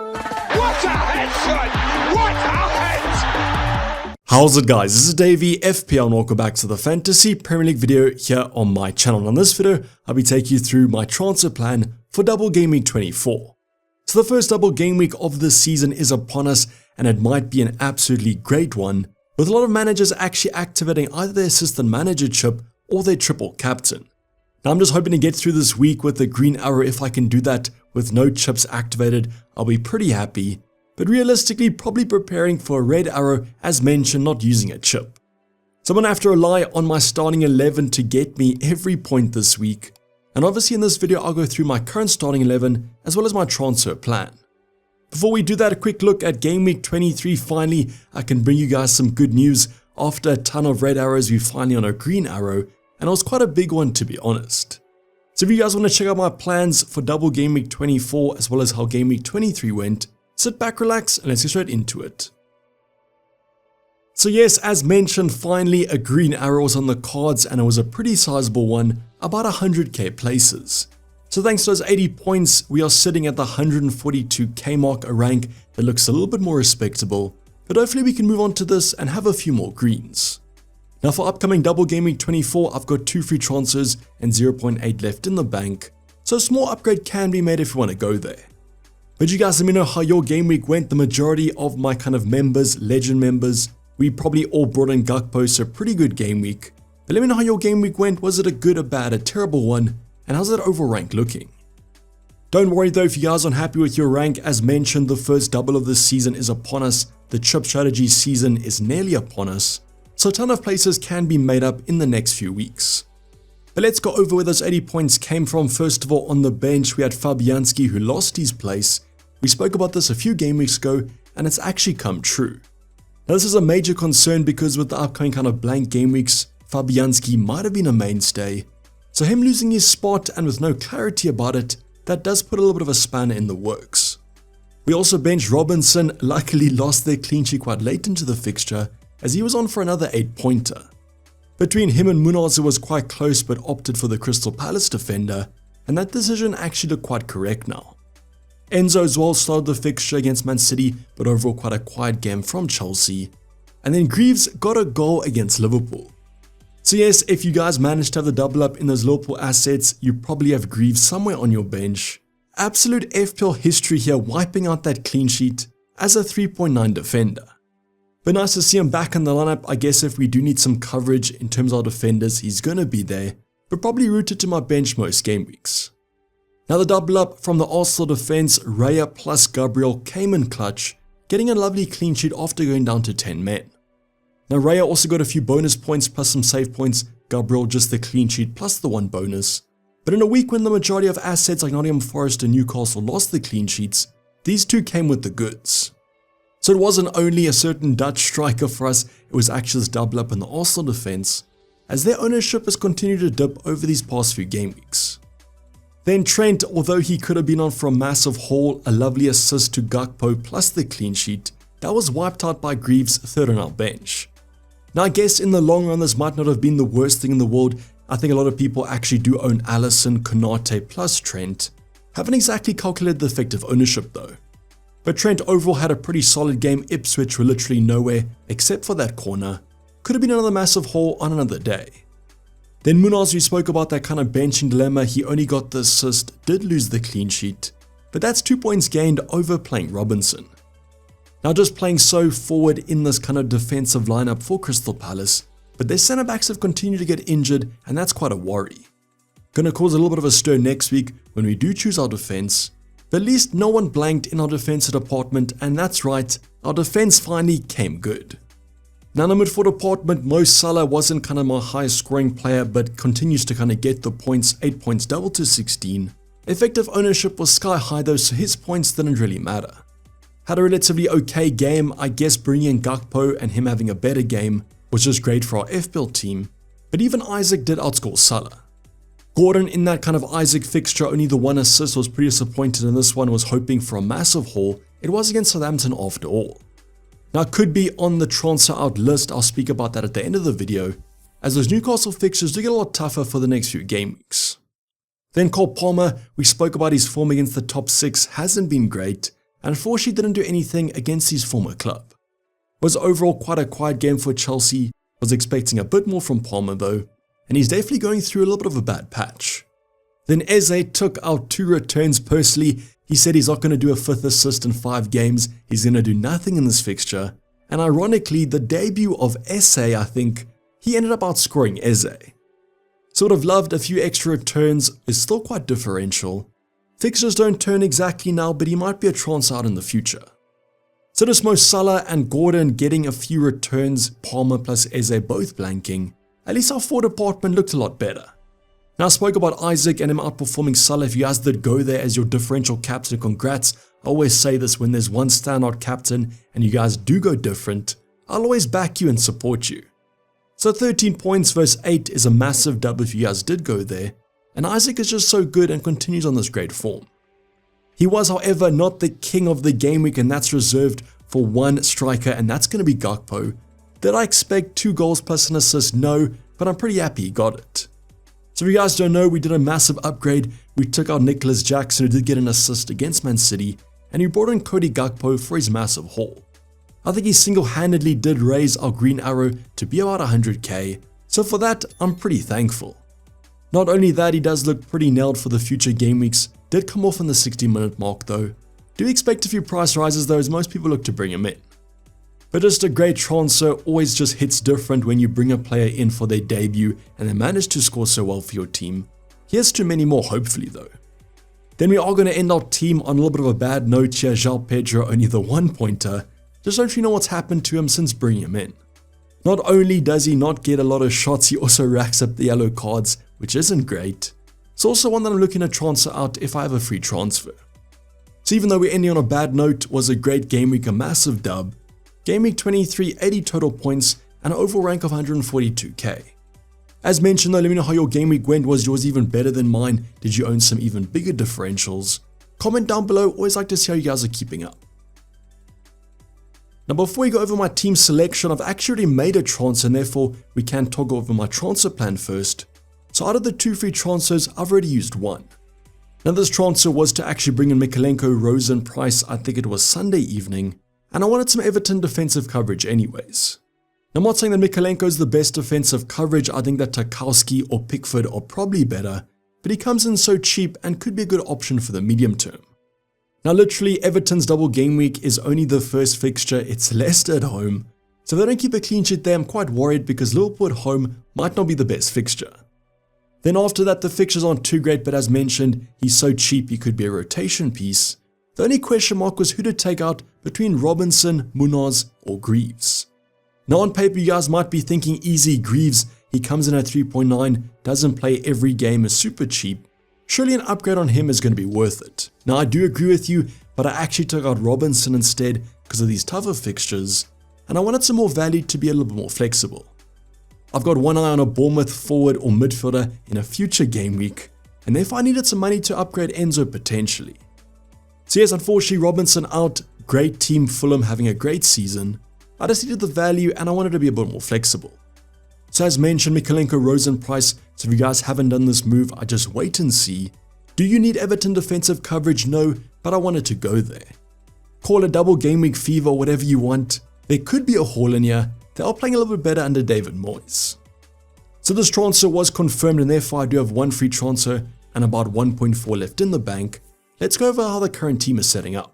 What a headshot! What a head! How's it guys, this is Dayvy, FPL, and welcome back to the Fantasy Premier League video here on my channel. And on this video, I'll be taking you through my transfer plan for Double Game Week 24. So the first Double Game Week of the season is upon us, and it might be an absolutely great one, with a lot of managers actually activating either their assistant manager chip or their triple captain. Now I'm just hoping to get through this week with the green arrow. If I can do that with no chips activated, I'll be pretty happy. But realistically, probably preparing for a red arrow, as mentioned, not using a chip. So I'm going to have to rely on my starting 11 to get me every point this week. And obviously in this video, I'll go through my current starting 11 as well as my transfer plan. Before we do that, a quick look at Game Week 23. Finally, I can bring you guys some good news. After a ton of red arrows, we finally on a green arrow. And it was quite a big one, to be honest. So if you guys want to check out my plans for Double Game Week 24 as well as how Game Week 23 went, sit back, relax, and let's get straight into it. So yes, as mentioned, finally a green arrow was on the cards, and it was a pretty sizable one, about 100k places. So thanks to those 80 points, we are sitting at the 142k mark, a rank that looks a little bit more respectable, but hopefully we can move on to this and have a few more greens. Now for upcoming Double Game Week 24, I've got 2 free transfers and 0.8 left in the bank, so a small upgrade can be made if you want to go there. But you guys let me know how your game week went. The majority of my kind of members, legend members, we probably all brought in Gakpo, so pretty good game week. But let me know how your game week went. Was it a good, a bad, a terrible one? And how's that overall rank looking? Don't worry though if you guys aren't happy with your rank. As mentioned, the first double of this season is upon us. The chip strategy season is nearly upon us. So a ton of places can be made up in the next few weeks. But let's go over where those 80 points came from. First of all, on the bench, we had Fabianski, who lost his place. We spoke about this a few game weeks ago, and it's actually come true. Now this is a major concern because with the upcoming kind of blank game weeks, Fabianski might have been a mainstay. So him losing his spot and with no clarity about it, that does put a little bit of a spanner in the works. We also benched Robinson, luckily lost their clean sheet quite late into the fixture, as he was on for another 8-pointer. Between him and Munoz, it was quite close, but opted for the Crystal Palace defender, and that decision actually looked quite correct now. Enzo as well started the fixture against Man City, but overall quite a quiet game from Chelsea. And then Greaves got a goal against Liverpool. So yes, if you guys managed to have the double up in those Liverpool assets, you probably have Greaves somewhere on your bench. Absolute FPL history here, wiping out that clean sheet as a 3.9 defender. But nice to see him back in the lineup. I guess if we do need some coverage in terms of our defenders, he's going to be there, but probably rooted to my bench most game weeks. Now the double up from the Arsenal defense, Raya plus Gabriel came in clutch, getting a lovely clean sheet after going down to 10 men. Now Raya also got a few bonus points plus some save points, Gabriel just the clean sheet plus the 1 bonus. But in a week when the majority of assets like Nottingham Forest and Newcastle lost the clean sheets, these two came with the goods. So it wasn't only a certain Dutch striker for us, it was actually this double up in the Arsenal defense, as their ownership has continued to dip over these past few game weeks. Then Trent, although he could have been on for a massive haul, a lovely assist to Gakpo plus the clean sheet, that was wiped out by Greaves, third on our bench. Now I guess in the long run this might not have been the worst thing in the world. I think a lot of people actually do own Alisson, Konate plus Trent. Haven't exactly calculated the effective ownership though. But Trent overall had a pretty solid game. Ipswich were literally nowhere except for that corner. Could have been another massive haul on another day. Then Munoz, we spoke about that kind of benching dilemma. He only got the assist, did lose the clean sheet, but that's 2 points gained over playing Robinson. Now just playing so forward in this kind of defensive lineup for Crystal Palace, but their centre backs have continued to get injured, and that's quite a worry. Gonna cause a little bit of a stir next week when we do choose our defense. But at least no one blanked in our defensive department, and that's right, our defense finally came good. Now in the midfield department, Mo Salah wasn't kind of my highest scoring player, but continues to kind of get the points, 8 points doubled to 16. Effective ownership was sky high though, so his points didn't really matter. Had a relatively okay game. I guess bringing in Gakpo and him having a better game was just great for our FPL team, but even Isaac did outscore Salah. Gordon in that kind of Isaac fixture, only the 1 assist, was pretty disappointed in this one, was hoping for a massive haul. It was against Southampton after all. Now it could be on the transfer out list, I'll speak about that at the end of the video, as those Newcastle fixtures do get a lot tougher for the next few game weeks. Then Cole Palmer, we spoke about his form against the top 6, hasn't been great, and unfortunately didn't do anything against his former club. It was overall quite a quiet game for Chelsea. Was expecting a bit more from Palmer though, and he's definitely going through a little bit of a bad patch. Then Eze took out 2 returns personally. He said he's not going to do a 5th assist in 5 games, he's going to do nothing in this fixture, and ironically the debut of Eze, I think, he ended up outscoring Eze. So would have loved a few extra returns, is still quite differential. Fixtures don't turn exactly now, but he might be a transfer out in the future. So does Mo Salah and Gordon getting a few returns, Palmer plus Eze both blanking. At least our forward department looked a lot better. Now I spoke about Isaac and him outperforming Salah. If you guys did go there as your differential captain, congrats. I always say this when there's one standout captain and you guys do go different, I'll always back you and support you. So 13 points versus 8 is a massive dub if you guys did go there, and Isaac is just so good and continues on this great form. He was, however, not the king of the game week, and that's reserved for one striker, and that's going to be Gakpo. Did I expect 2 goals plus an assist? No, but I'm pretty happy he got it. So if you guys don't know, we did a massive upgrade. We took out Nicholas Jackson, who did get an assist against Man City, and we brought in Cody Gakpo for his massive haul. I think he single-handedly did raise our green arrow to be about 100k, so for that, I'm pretty thankful. Not only that, he does look pretty nailed for the future game weeks. Did come off in the 60-minute mark though. Do expect a few price rises though, as most people look to bring him in. But just a great transfer, always just hits different when you bring a player in for their debut and they manage to score so well for your team. Here's to many more hopefully though. Then we are going to end our team on a little bit of a bad note here. João Pedro, only the 1-pointer. Just don't really know what's happened to him since bringing him in. Not only does he not get a lot of shots, he also racks up the yellow cards, which isn't great. It's also one that I'm looking to transfer out if I have a free transfer. So even though we're ending on a bad note, was a great game week, a massive dub. Game week 23, 80 total points, and an overall rank of 142k. As mentioned though, let me know how your game week went. Was yours even better than mine? Did you own some even bigger differentials? Comment down below, always like to see how you guys are keeping up. Now before we go over my team selection, I've actually already made a transfer and therefore we can toggle over my transfer plan first. So out of the 2 free transfers, I've already used 1. Now this transfer was to actually bring in Mykolenko, Rose and Price, I think it was Sunday evening, and I wanted some Everton defensive coverage anyways. Now I'm not saying that Mykolenko is the best defensive coverage, I think that Tarkowski or Pickford are probably better, but he comes in so cheap and could be a good option for the medium term. Now literally, Everton's double game week is only the first fixture, it's Leicester at home. So if they don't keep a clean sheet there, I'm quite worried because Liverpool at home might not be the best fixture. Then after that, the fixtures aren't too great, but as mentioned, he's so cheap he could be a rotation piece. The only question mark was who to take out between Robinson, Munoz or Greaves. Now on paper, you guys might be thinking easy Greaves, he comes in at 3.9, doesn't play every game, is super cheap. Surely an upgrade on him is going to be worth it. Now I do agree with you, but I actually took out Robinson instead because of these tougher fixtures, and I wanted some more value to be a little bit more flexible. I've got one eye on a Bournemouth forward or midfielder in a future game week, and therefore I needed some money to upgrade Enzo potentially. So yes, unfortunately Robinson out, great team Fulham having a great season. I just needed the value and I wanted to be a bit more flexible. So as mentioned, Mykolenko, Rose and Price, so if you guys haven't done this move, I just wait and see. Do you need Everton defensive coverage? No, but I wanted to go there. Call a double game week fever, whatever you want. There could be a haul in here. They are playing a little bit better under David Moyes. So this transfer was confirmed and therefore I do have 1 free transfer and about 1.4 left in the bank. Let's go over how the current team is setting up.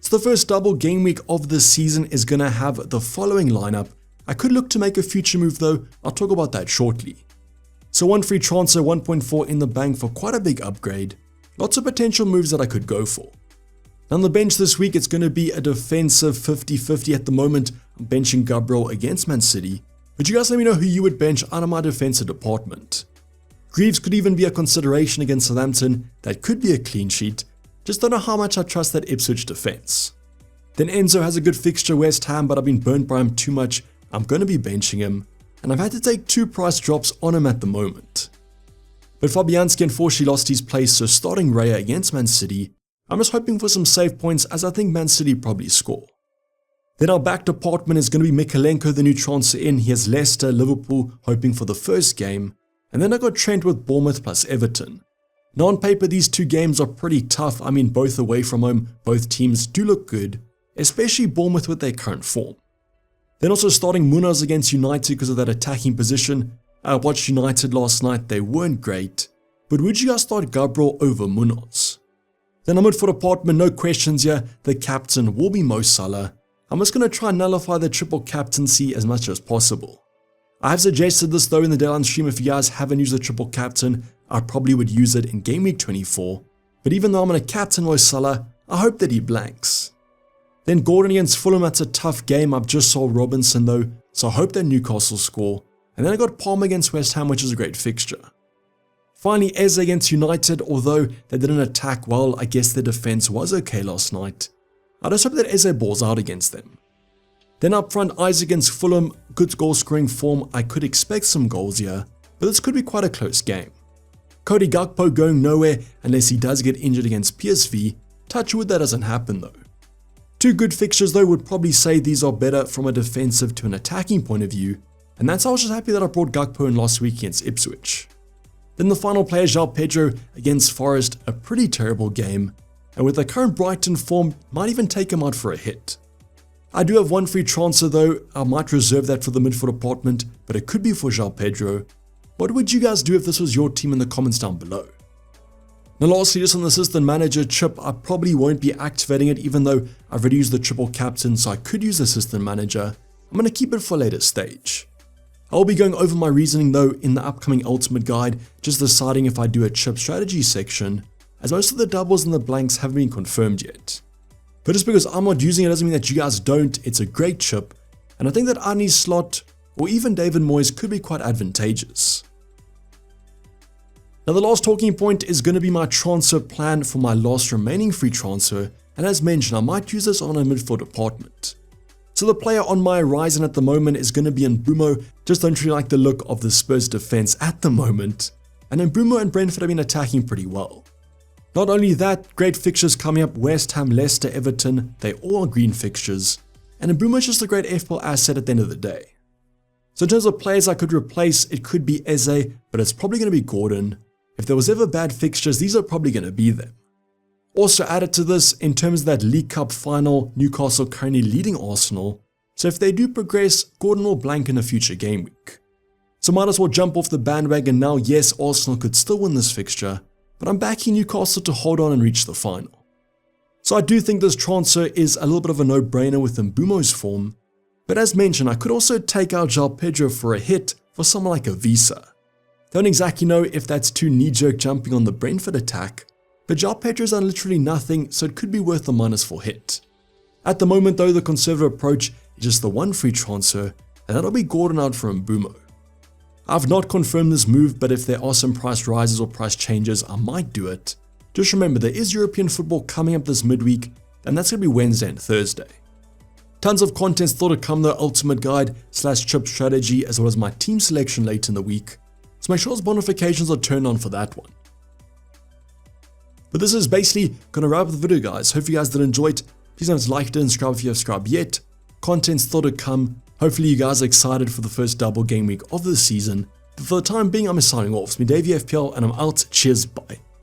So the first double game week of the season is going to have the following lineup. I could look to make a future move though, I'll talk about that shortly. So 1 free transfer, 1.4 in the bank for quite a big upgrade. Lots of potential moves that I could go for. On the bench this week, it's going to be a defensive 50-50 at the moment. I'm benching Gabriel against Man City. But you guys let me know who you would bench out of my defensive department. Greaves could even be a consideration against Southampton. That could be a clean sheet. Just don't know how much I trust that Ipswich defense. Then Enzo has a good fixture, West Ham, but I've been burnt by him too much. I'm going to be benching him. And I've had to take 2 price drops on him at the moment. But Fabianski unfortunately lost his place, so starting Raya against Man City, I'm just hoping for some save points as I think Man City probably score. Then our back department is going to be Mykolenko, the new transfer in. He has Leicester, Liverpool, hoping for the first game. And then I got Trent with Bournemouth plus Everton. Now on paper, these two games are pretty tough. I mean, both away from home, both teams do look good, especially Bournemouth with their current form. Then also starting Munoz against United because of that attacking position. I watched United last night, they weren't great. But would you guys start Gabriel over Munoz? Then I'm in for department, no questions here. The captain will be Mo Salah. I'm just going to try and nullify the triple captaincy as much as possible. I have suggested this though in the Dayline stream. If you guys haven't used the triple captain, I probably would use it in Game Week 24. But even though I'm going to captain Mo Salah, I hope that he blanks. Then Gordon against Fulham, that's a tough game. I've just sold Robinson though, so I hope that Newcastle score. And then I got Palmer against West Ham, which is a great fixture. Finally, Eze against United, although they didn't attack well, I guess their defense was okay last night. I just hope that Eze balls out against them. Then up front, Isaac against Fulham, good goal scoring form. I could expect some goals here, but this could be quite a close game. Cody Gakpo going nowhere unless he does get injured against PSV. Touch wood that doesn't happen though. Two good fixtures though, would probably say these are better from a defensive to an attacking point of view, and that's why I was just happy that I brought Gakpo in last week against Ipswich. Then the final player, João Pedro against Forest, a pretty terrible game, and with the current Brighton form, might even take him out for a hit. I do have one free transfer though, I might reserve that for the midfield department, but it could be for João Pedro. What would you guys do if this was your team in the comments down below? Now lastly, just on the assistant manager chip, I probably won't be activating it even though I've already used the triple captain, so I could use the assistant manager. I'm going to keep it for a later stage. I'll be going over my reasoning though in the upcoming ultimate guide, just deciding if I do a chip strategy section, as most of the doubles and the blanks haven't been confirmed yet. But just because I'm not using it doesn't mean that you guys don't. It's a great chip, and I think that Arnie's slot or even David Moyes could be quite advantageous. Now the last talking point is going to be my transfer plan for my last remaining free transfer, and as mentioned I might use this on a midfield department. So the player on my horizon at the moment is going to be Mbeumo. Just don't really like the look of the Spurs defense at the moment, and Mbeumo and Brentford have been attacking pretty well. Not only that, great fixtures coming up: West Ham, Leicester, Everton, they all are green fixtures, and Mbeumo is just a great FPL asset at the end of the day. So in terms of players I could replace, it could be Eze, but it's probably going to be Gordon. If there was ever bad fixtures, these are probably going to be them. Also added to this, in terms of that League Cup final, Newcastle currently leading Arsenal, so if they do progress, Gordon will blank in a future game week. So might as well jump off the bandwagon now. Yes, Arsenal could still win this fixture, but I'm backing Newcastle to hold on and reach the final. So I do think this transfer is a little bit of a no-brainer with Mbeumo's form, but as mentioned, I could also take out João Pedro for a hit for someone like a Visa. Don't exactly know if that's too knee-jerk jumping on the Brentford attack, but João Pedro's done literally nothing, so it could be worth the -4 hit. At the moment though, the conservative approach is just the one free transfer, and that'll be Gordon out for Mbeumo. I've not confirmed this move, but if there are some price rises or price changes, I might do it. Just remember, there is European football coming up this midweek, and that's going to be Wednesday and Thursday. Tons of content still to come though, ultimate guide / chip strategy, as well as my team selection late in the week, so make sure those notifications are turned on for that one. But this is basically going to wrap up the video, guys. Hope you guys did enjoy it. Please don't like it and subscribe if you have subscribed yet. Content's still to come. Hopefully you guys are excited for the first double game week of the season. But for the time being, I'm signing off. It's me, Dayvy FPL, and I'm out. Cheers, bye.